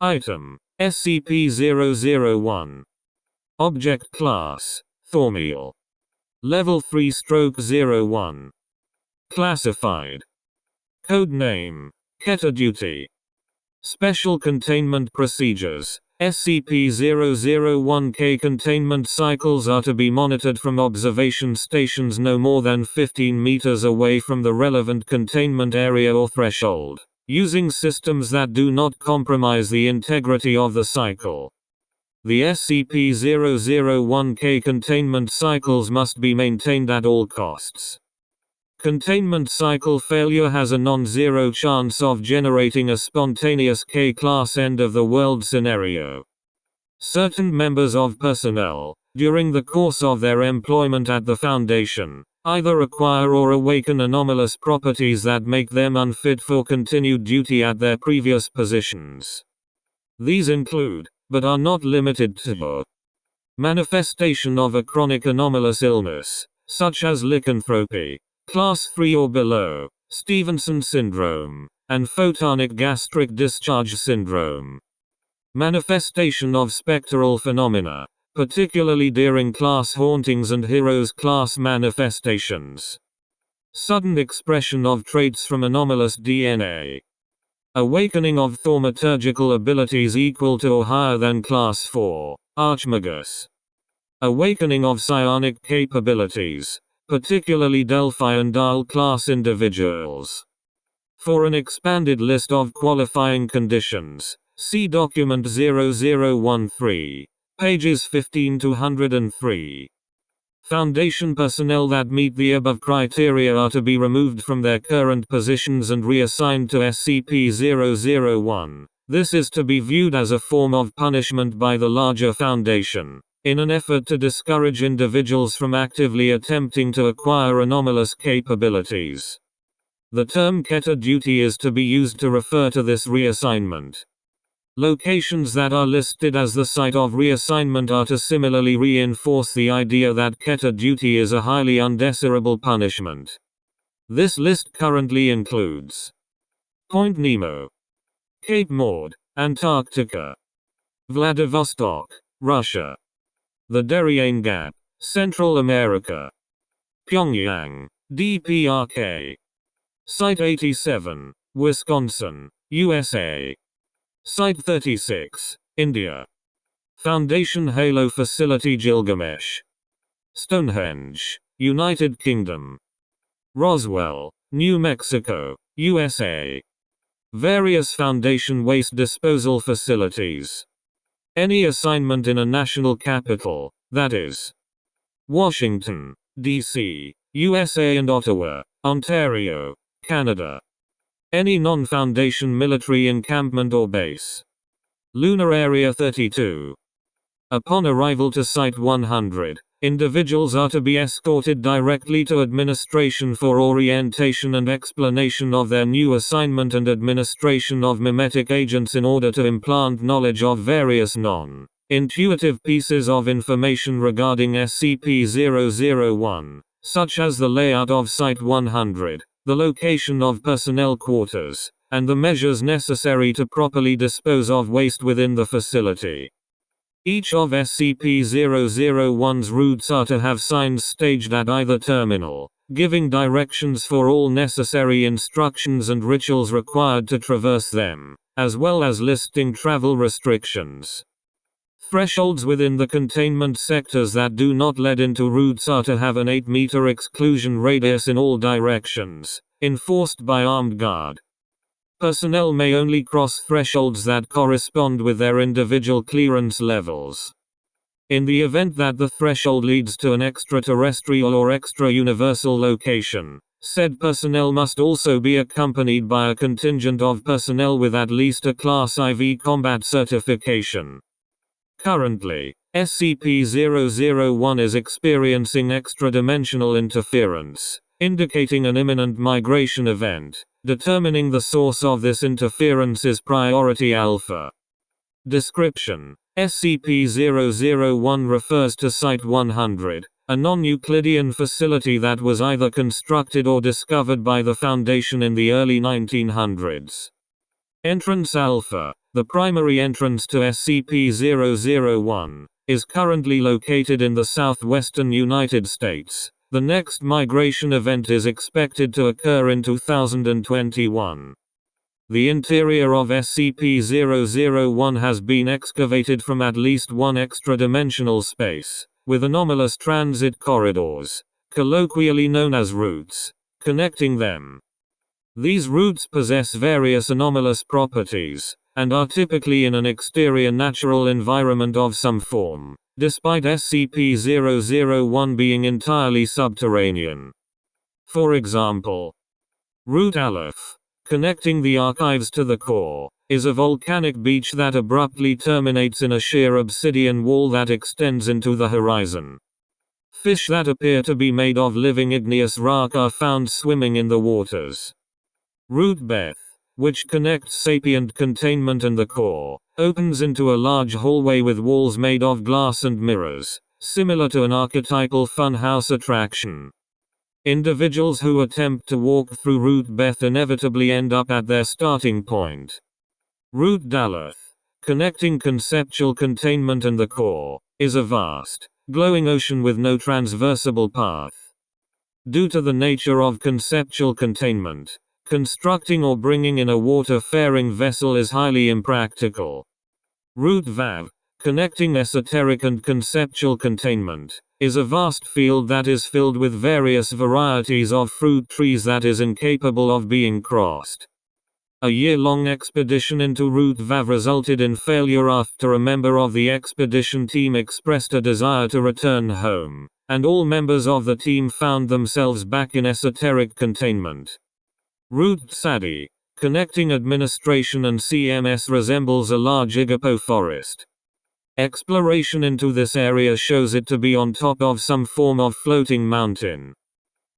Item: SCP-001. Object Class: Thaumiel. Level 3/01. Classified. Code Name: Keter Duty. Special Containment Procedures: SCP-001-K containment cycles are to be monitored from observation stations no more than 15 meters away from the relevant containment area or threshold, using systems that do not compromise the integrity of the cycle. The SCP-001-K containment cycles must be maintained at all costs. Containment cycle failure has a non-zero chance of generating a spontaneous K-class end-of-the-world scenario. Certain members of personnel, during the course of their employment at the Foundation, either acquire or awaken anomalous properties that make them unfit for continued duty at their previous positions. These include, but are not limited to, manifestation of a chronic anomalous illness, such as lycanthropy, Class 3 or below, Stevenson syndrome, and photonic gastric discharge syndrome. Manifestation of spectral phenomena, particularly during class hauntings and heroes class manifestations. Sudden expression of traits from anomalous DNA. Awakening of thaumaturgical abilities equal to or higher than Class 4, Archmagus. Awakening of psionic capabilities, particularly Delphi and Dial class individuals. For an expanded list of qualifying conditions, see Document 0013, pages 15 to 103. Foundation personnel that meet the above criteria are to be removed from their current positions and reassigned to SCP-001. This is to be viewed as a form of punishment by the larger Foundation, in an effort to discourage individuals from actively attempting to acquire anomalous capabilities. The term Keter duty is to be used to refer to this reassignment. Locations that are listed as the site of reassignment are to similarly reinforce the idea that Keter duty is a highly undesirable punishment. This list currently includes Point Nemo, Cape Maud, Antarctica, Vladivostok, Russia, the Darien Gap, Central America, Pyongyang, DPRK, Site 87, Wisconsin, USA, Site 36, India, Foundation Halo Facility Gilgamesh, Stonehenge, United Kingdom, Roswell, New Mexico, USA, various Foundation waste disposal facilities. Any assignment in a national capital, that is, Washington, D.C., USA and Ottawa, Ontario, Canada. Any non-Foundation military encampment or base. Lunar Area 32. Upon arrival to Site 100, individuals are to be escorted directly to administration for orientation and explanation of their new assignment and administration of mimetic agents in order to implant knowledge of various non-intuitive pieces of information regarding SCP-001, such as the layout of Site 100, the location of personnel quarters, and the measures necessary to properly dispose of waste within the facility. Each of SCP-001's routes are to have signs staged at either terminal, giving directions for all necessary instructions and rituals required to traverse them, as well as listing travel restrictions. Thresholds within the containment sectors that do not lead into routes are to have an 8-meter exclusion radius in all directions, enforced by armed guard. Personnel may only cross thresholds that correspond with their individual clearance levels. In the event that the threshold leads to an extraterrestrial or extra-universal location, said personnel must also be accompanied by a contingent of personnel with at least a Class IV combat certification. Currently, SCP-001 is experiencing extra-dimensional interference, indicating an imminent migration event. Determining the source of this interference is Priority Alpha. Description: SCP-001 refers to Site 100, a non-Euclidean facility that was either constructed or discovered by the Foundation in the early 1900s. Entrance Alpha, the primary entrance to SCP-001, is currently located in the southwestern United States. The next migration event is expected to occur in 2021. The interior of SCP-001 has been excavated from at least one extra-dimensional space, with anomalous transit corridors, colloquially known as routes, connecting them. These routes possess various anomalous properties, and are typically in an exterior natural environment of some form, despite SCP-001 being entirely subterranean. For example, Route Aleph, connecting the archives to the core, is a volcanic beach that abruptly terminates in a sheer obsidian wall that extends into the horizon. Fish that appear to be made of living igneous rock are found swimming in the waters. Route Beth, which connects Sapient Containment and the core, opens into a large hallway with walls made of glass and mirrors, similar to an archetypal funhouse attraction. Individuals who attempt to walk through Route Beth inevitably end up at their starting point. Route Dalath, connecting Conceptual Containment and the core, is a vast, glowing ocean with no transversable path. Due to the nature of conceptual containment, constructing or bringing in a water-faring vessel is highly impractical. Route Vav, connecting esoteric and conceptual containment, is a vast field that is filled with various varieties of fruit trees that is incapable of being crossed. A year-long expedition into Route Vav resulted in failure after a member of the expedition team expressed a desire to return home, and all members of the team found themselves back in esoteric containment. Route Sadi, connecting administration and CMS, resembles a large Igapo forest. Exploration into this area shows it to be on top of some form of floating mountain.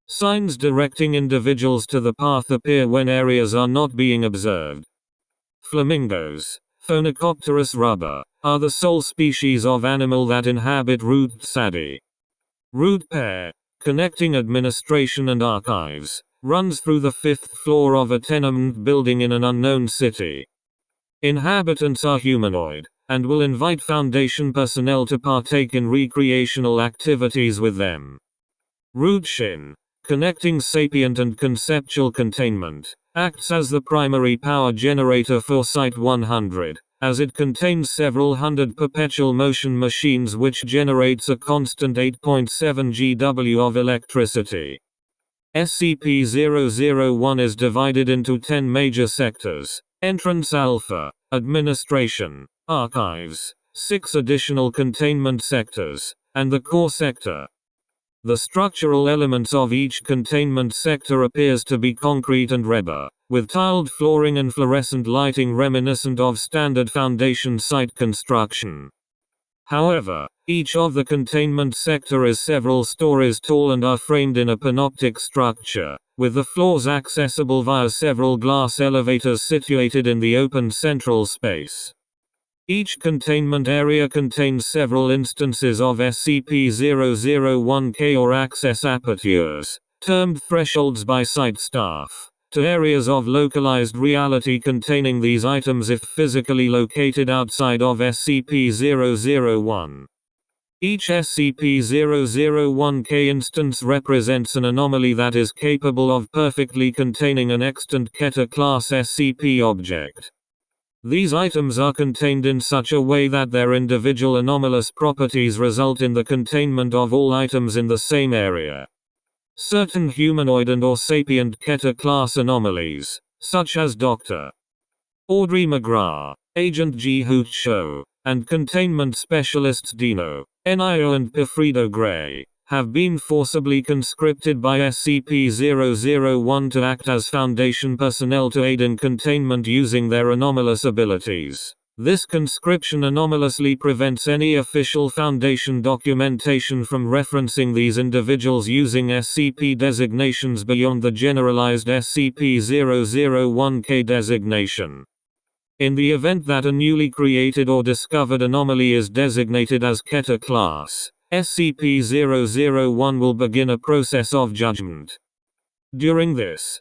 Signs directing individuals to the path appear when areas are not being observed. Flamingos, Phoenicopterus rubber, are the sole species of animal that inhabit Route Sadi. Route Pair, connecting administration and archives, runs through the 5th floor of a tenement building in an unknown city. Inhabitants are humanoid, and will invite Foundation personnel to partake in recreational activities with them. Route Shin, connecting sapient and conceptual containment, acts as the primary power generator for Site-100, as it contains several hundred perpetual motion machines which generates a constant 8.7 GW of electricity. SCP-001 is divided into 10 major sectors: Entrance Alpha, Administration, Archives, 6 additional containment sectors, and the Core Sector. The structural elements of each containment sector appears to be concrete and rubber, with tiled flooring and fluorescent lighting reminiscent of standard Foundation site construction. However, each of the containment sector is several stories tall and are framed in a panoptic structure, with the floors accessible via several glass elevators situated in the open central space. Each containment area contains several instances of SCP-001-K or access apertures, termed thresholds by site staff, to areas of localized reality containing these items if physically located outside of SCP-001. Each SCP-001-K instance represents an anomaly that is capable of perfectly containing an extant Keter class SCP object. These items are contained in such a way that their individual anomalous properties result in the containment of all items in the same area. Certain humanoid and or sapient Keter class anomalies, such as Dr. Audrey McGrath, Agent G. Hoot Cho, and containment specialists Dino, Nio and Pifredo Gray, have been forcibly conscripted by SCP-001 to act as Foundation personnel to aid in containment using their anomalous abilities. This conscription anomalously prevents any official Foundation documentation from referencing these individuals using SCP designations beyond the generalized SCP-001-K designation. In the event that a newly created or discovered anomaly is designated as Keter class, SCP-001 will begin a process of judgment. During this,